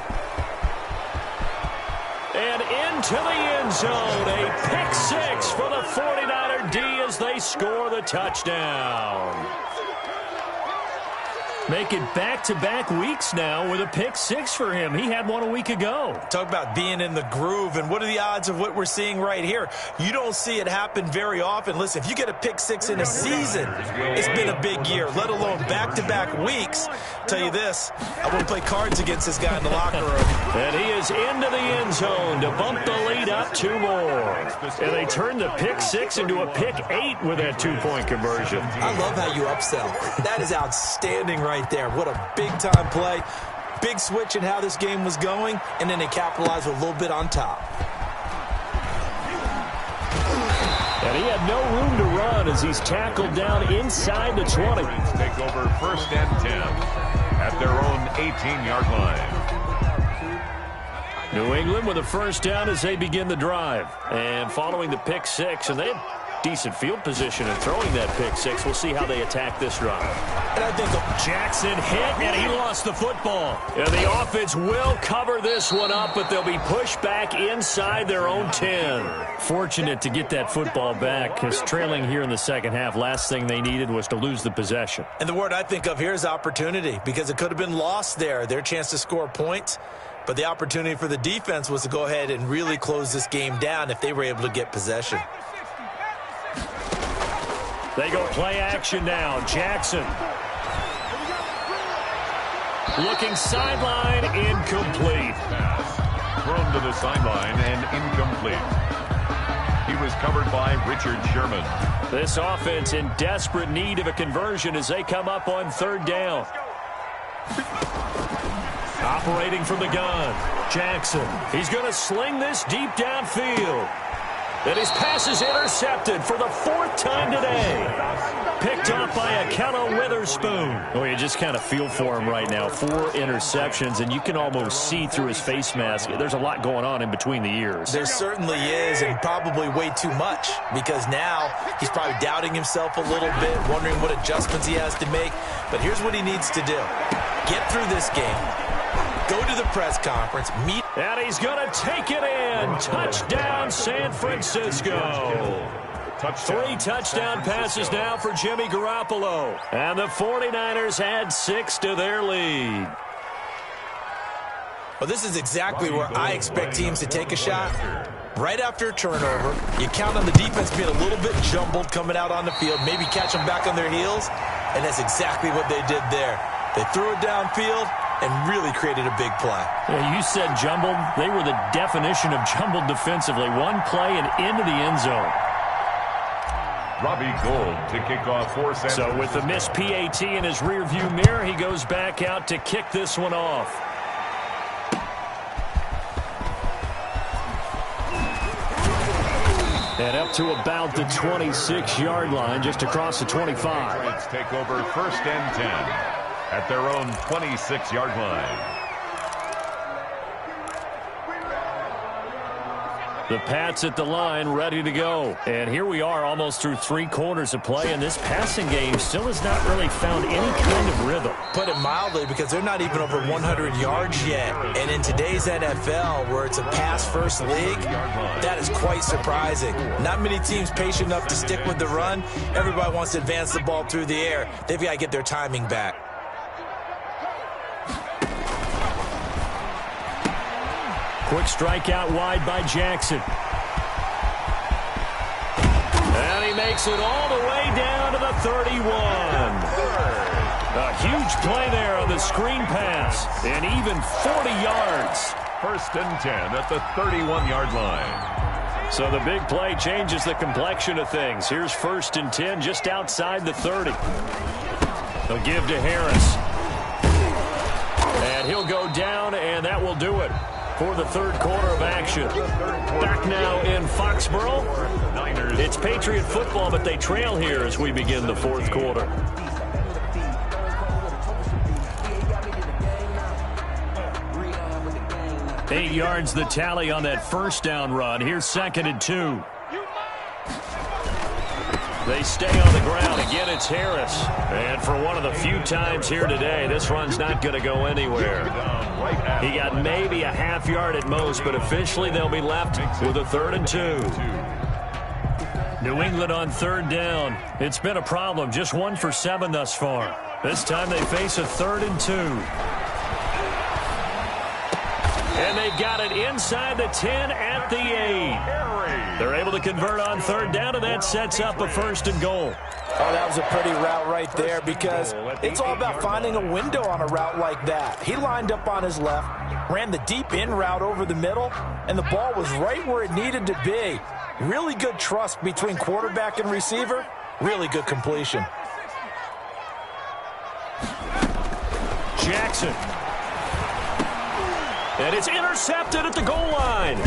[SPEAKER 3] And into the end zone, a pick 6 for the 49er D as they score the touchdown. Make it back-to-back weeks now with a pick 6 for him. He had one a week ago.
[SPEAKER 5] Talk about being in the groove, and what are the odds of what we're seeing right here? You don't see it happen very often. Listen, if you get a pick 6 in a season, it's been a big year, let alone back-to-back weeks. I'll tell you this, I wouldn't play cards against this guy in the locker room.
[SPEAKER 3] And he is into the end zone to bump the lead up 2 more. And they turn the pick 6 into a pick 8 with that 2-point conversion.
[SPEAKER 5] I love how you upsell. That is outstanding right there. What a big-time play. Big switch in how this game was going, and then they capitalized with a little bit on top.
[SPEAKER 3] And he had no room to run as he's tackled down inside the 20.
[SPEAKER 4] Take over 1st and 10 at their own 18-yard line.
[SPEAKER 3] New England with a 1st down as they begin the drive. And following the pick 6, and they had decent field position in throwing that pick 6. We'll see how they attack this drive.
[SPEAKER 5] And I think
[SPEAKER 3] Jackson hit, and he lost the football. And the offense will cover this one up, but they'll be pushed back inside their own 10. Fortunate to get that football back, because trailing here in the second half, last thing they needed was to lose the possession.
[SPEAKER 5] And the word I think of here is opportunity, because it could have been lost there, their chance to score points. But the opportunity for the defense was to go ahead and really close this game down if they were able to get possession.
[SPEAKER 3] They go play action now. Jackson. Looking sideline, incomplete.
[SPEAKER 4] Thrown to the sideline and incomplete. He was covered by Richard Sherman.
[SPEAKER 3] This offense in desperate need of a conversion as they come up on 3rd down. Operating from the gun, Jackson. He's going to sling this deep downfield. And his pass is intercepted for the 4th time today. Picked off by Ahkello Witherspoon. Oh, you just kind of feel for him right now. 4 interceptions, and you can almost see through his face mask. There's a lot going on in between the ears.
[SPEAKER 5] There certainly is, and probably way too much, because now he's probably doubting himself a little bit, wondering what adjustments he has to make. But here's what he needs to do. Get through this game. Go to the press conference, meet.
[SPEAKER 3] And he's going to take it in. Touchdown, San Francisco. 3 touchdown passes now for Jimmy Garoppolo. And the 49ers add 6 to their lead.
[SPEAKER 5] Well, this is exactly where I expect teams to take a shot. Right after a turnover, you count on the defense being a little bit jumbled coming out on the field, maybe catch them back on their heels, and that's exactly what they did there. They threw it downfield and really created a big play.
[SPEAKER 3] Yeah, you said jumbled. They were the definition of jumbled defensively. One play and into the end zone.
[SPEAKER 4] Robbie Gould to kick off for San Francisco.
[SPEAKER 3] So with the missed PAT in his rearview mirror, he goes back out to kick this one off. And up to about the 26-yard line, just across the 25.
[SPEAKER 4] Let's take over 1st and 10 at their own 26-yard line.
[SPEAKER 3] The Pats at the line, ready to go. And here we are, almost through 3 quarters of play, and this passing game still has not really found any kind of rhythm.
[SPEAKER 5] Put it mildly, because they're not even over 100 yards yet. And in today's NFL, where it's a pass-first league, that is quite surprising. Not many teams patient enough to stick with the run. Everybody wants to advance the ball through the air. They've got to get their timing back.
[SPEAKER 3] Quick strike out wide by Jackson. And he makes it all the way down to the 31. A huge play there on the screen pass. And even 40 yards.
[SPEAKER 4] 1st and 10 at the 31-yard line.
[SPEAKER 3] So the big play changes the complexion of things. Here's 1st and 10 just outside the 30. They'll give to Harris. And he'll go down, and that will do it for the 3rd quarter of action. Back now in Foxborough. It's Patriot football, but they trail here as we begin the 4th quarter. Eight yards the tally on that 1st down run. Here's 2nd and 2. They stay on the ground. Again, it's Harris. And for one of the few times here today, this run's not going to go anywhere. He got maybe a half yard at most, but officially they'll be left with a 3rd and 2. New England on 3rd down. It's been a problem. Just 1 for 7 thus far. This time they face a 3rd and 2. And they got it inside the 10 at the 8. They're able to convert on 3rd down, and that sets up a 1st and goal.
[SPEAKER 5] Oh, that was a pretty route right there, because it's all about finding a window on a route like that. He lined up on his left, ran the deep in route over the middle, and the ball was right where it needed to be. Really good trust between quarterback and receiver. Really good completion.
[SPEAKER 3] Jackson. And it's intercepted at the goal line.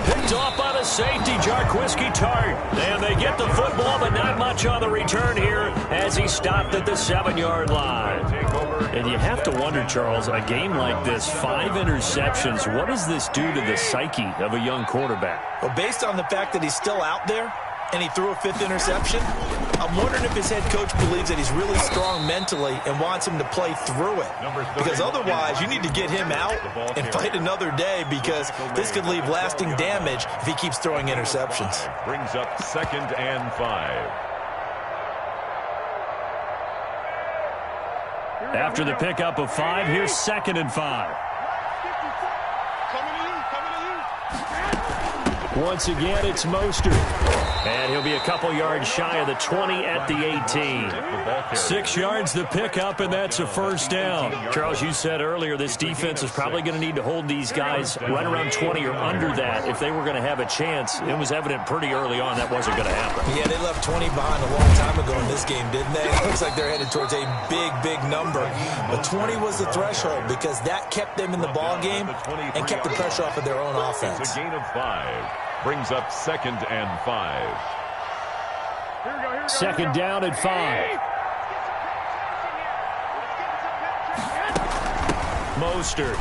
[SPEAKER 3] Picked off by the safety, Jarquiski Tart. And they get the football, but not much on the return here as he stopped at the 7-yard line. And you have to wonder, Charles, a game like this, 5 interceptions, what does this do to the psyche of a young quarterback?
[SPEAKER 5] Well, based on the fact that he's still out there and he threw a 5th interception, I'm wondering if his head coach believes that he's really strong mentally and wants him to play through it. Because otherwise, you need to get him out and fight another day, because this could leave lasting damage if he keeps throwing interceptions.
[SPEAKER 4] Brings up 2nd and 5.
[SPEAKER 3] After the pickup of 5, here's 2nd and 5. Once again, it's Mostert. And he'll be a couple yards shy of the 20 at the 18. 6 yards the pickup, and that's a 1st down. Charles, you said earlier this defense is probably going to need to hold these guys right around 20 or under that if they were going to have a chance. It was evident pretty early on that wasn't going to happen.
[SPEAKER 5] Yeah, they left 20 behind a long time ago in this game, didn't they? It looks like they're headed towards a big, big number. But 20 was the threshold, because that kept them in the ball game and kept the pressure off of their own offense.
[SPEAKER 4] It's a gain of 5. Brings up 2nd and 5.
[SPEAKER 3] Second down and 5. Mostert.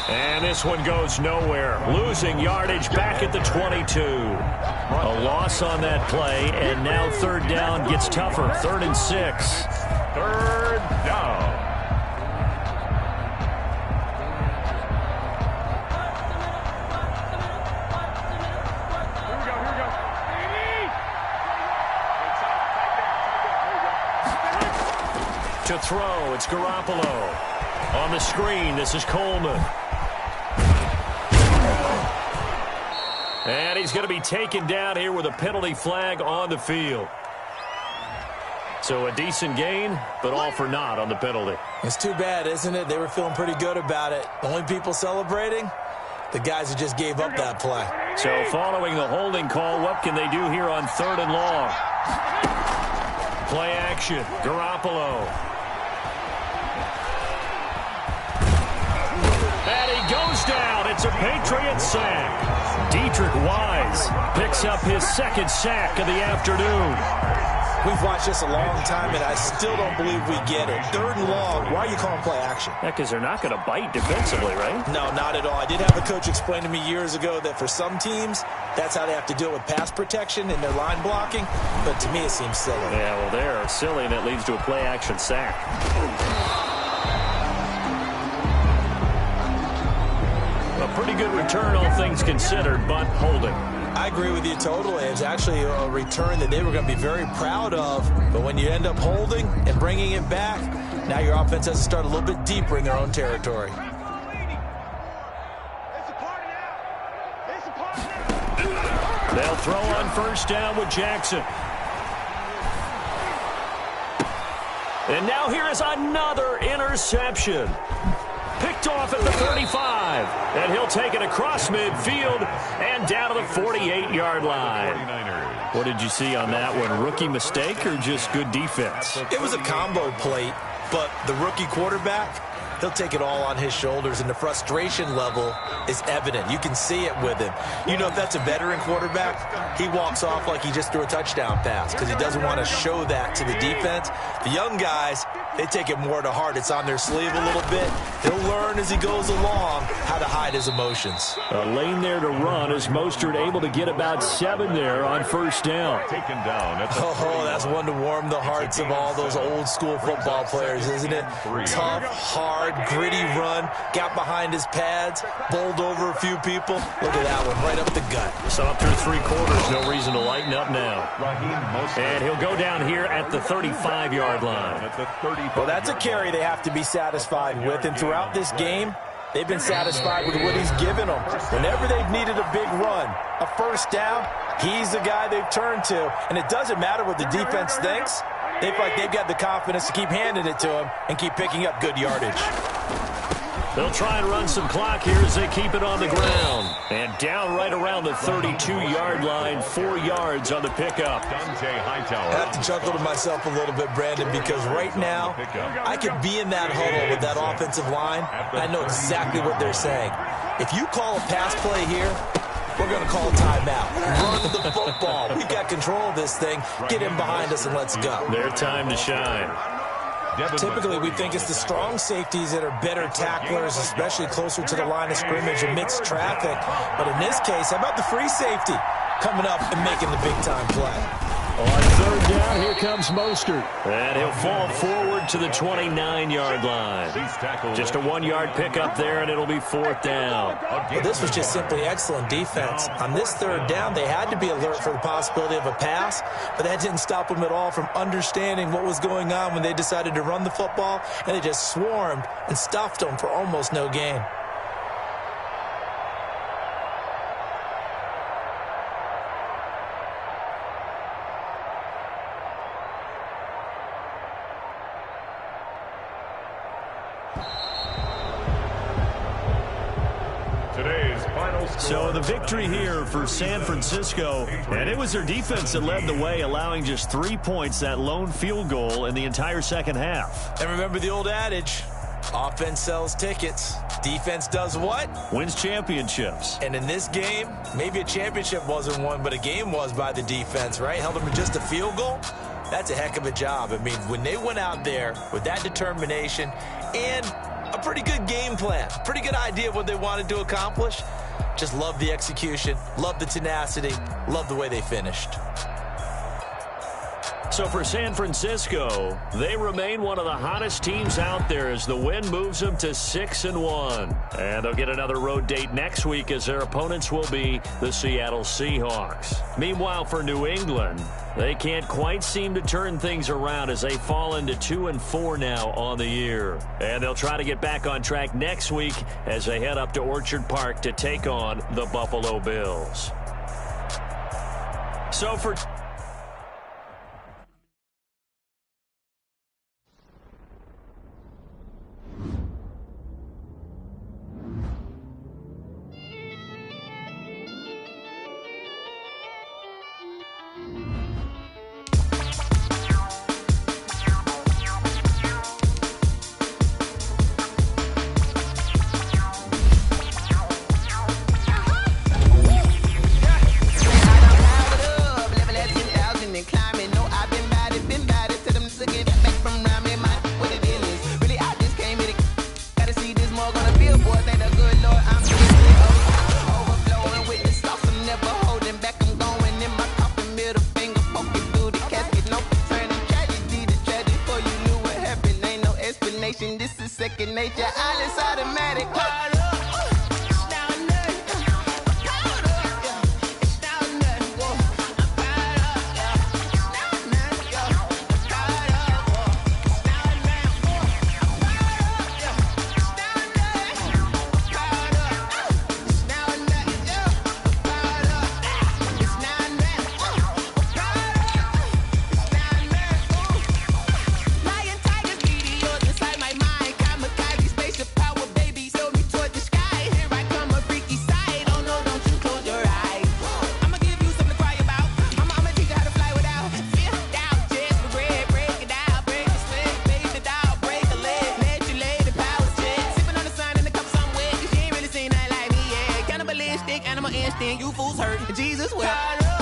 [SPEAKER 3] And this one goes nowhere. Losing yardage back at the 22. A loss on that play, and now third down gets tougher. 3rd and 6.
[SPEAKER 4] Third down.
[SPEAKER 3] To throw, it's Garoppolo. On the screen, this is Coleman. And he's going to be taken down here with a penalty flag on the field. So a decent gain, but all for naught on the penalty.
[SPEAKER 5] It's too bad, isn't it? They were feeling pretty good about it. The only people celebrating, the guys who just gave up that play.
[SPEAKER 3] So following the holding call, what can they do here on 3rd and long? Play action, Garoppolo. And he goes down. It's a Patriot sack. Deatrich Wise picks up his 2nd sack of the afternoon.
[SPEAKER 5] We've watched this a long time, and I still don't believe we get it. 3rd and long, why are you calling play action?
[SPEAKER 3] Yeah, because they're not going to bite defensively, right?
[SPEAKER 5] No, not at all. I did have a coach explain to me years ago that for some teams, that's how they have to deal with pass protection and their line blocking. But to me, it seems silly.
[SPEAKER 3] Yeah, well, they're silly, and it leads to a play action sack. A pretty good return, all things considered, but holding.
[SPEAKER 5] I agree with you totally. It's actually a return that they were going to be very proud of. But when you end up holding and bringing it back, now your offense has to start a little bit deeper in their own territory.
[SPEAKER 3] They'll throw on 1st down with Jackson. And now here is another interception. Picked off at the 35. And he'll take it across midfield and down to the 48-yard line.
[SPEAKER 4] 49ers.
[SPEAKER 3] What did you see on that one? Rookie mistake or just good defense?
[SPEAKER 5] It was a combo plate, but the rookie quarterback, he'll take it all on his shoulders, and the frustration level is evident. You can see it with him. You know, if that's a veteran quarterback, he walks off like he just threw a touchdown pass because he doesn't want to show that to the defense. The young guys, they take it more to heart. It's on their sleeve a little bit. He'll learn as he goes along how to hide his emotions.
[SPEAKER 3] A lane there to run as Mostert able to get about 7 there on 1st down.
[SPEAKER 4] Taken down.
[SPEAKER 5] Oh, that's one to warm the hearts of all those old school football players, isn't it? Tough, hard, gritty run, got behind his pads, bowled over a few people. Look at that one, right up the gut.
[SPEAKER 3] So up through 3 quarters, no reason to lighten up now. And he'll go down here at the 35-yard line.
[SPEAKER 5] Well, that's a carry they have to be satisfied with, and throughout this game, they've been satisfied with what he's given them. Whenever they've needed a big run, a 1st down, he's the guy they've turned to, and it doesn't matter what the defense thinks. They feel like they've got the confidence to keep handing it to him and keep picking up good yardage.
[SPEAKER 3] They'll try and run some clock here as they keep it on the ground. And down right around the 32-yard line, 4 yards on the pickup.
[SPEAKER 4] Dante Hightower.
[SPEAKER 5] I have to chuckle to myself a little bit, Brandon, because right now I could be in that huddle with that offensive line. I know exactly what they're saying. If you call a pass play here, we're going to call a timeout. Run the football. We've got control of this thing. Get him behind us and let's go.
[SPEAKER 3] Their time to shine.
[SPEAKER 5] Typically, we think it's the strong safeties that are better tacklers, especially closer to the line of scrimmage amidst traffic. But in this case, how about the free safety coming up and making the big-time play?
[SPEAKER 3] On 3rd down, here comes Mostert. And he'll fall forward to the 29-yard line. Just a 1-yard pickup there, and it'll be 4th down.
[SPEAKER 5] Well, this was just simply excellent defense. On this 3rd down, they had to be alert for the possibility of a pass, but that didn't stop them at all from understanding what was going on when they decided to run the football, and they just swarmed and stuffed them for almost no gain.
[SPEAKER 3] So the victory here for San Francisco, and it was their defense that led the way, allowing just 3 points, that lone field goal in the entire second half.
[SPEAKER 5] And remember the old adage, Offense sells tickets. Defense does what?
[SPEAKER 3] Wins championships.
[SPEAKER 5] And in this game, maybe a championship wasn't won, but a game was by the defense, right? Held them to just a field goal. That's a heck of a job. I mean, when they went out there with that determination and a pretty good game plan, pretty good idea of what they wanted to accomplish, just love the execution, love the tenacity, love the way they finished.
[SPEAKER 3] So for San Francisco, they remain one of the hottest teams out there as the win moves them to 6-1. And they'll get another road date next week as their opponents will be the Seattle Seahawks. Meanwhile, for New England, they can't quite seem to turn things around as they fall into 2-4 now on the year. And they'll try to get back on track next week as they head up to Orchard Park to take on the Buffalo Bills. So for
[SPEAKER 7] this is second nature. All is automatic. Animal instinct, you fools hurt. Jesus, well.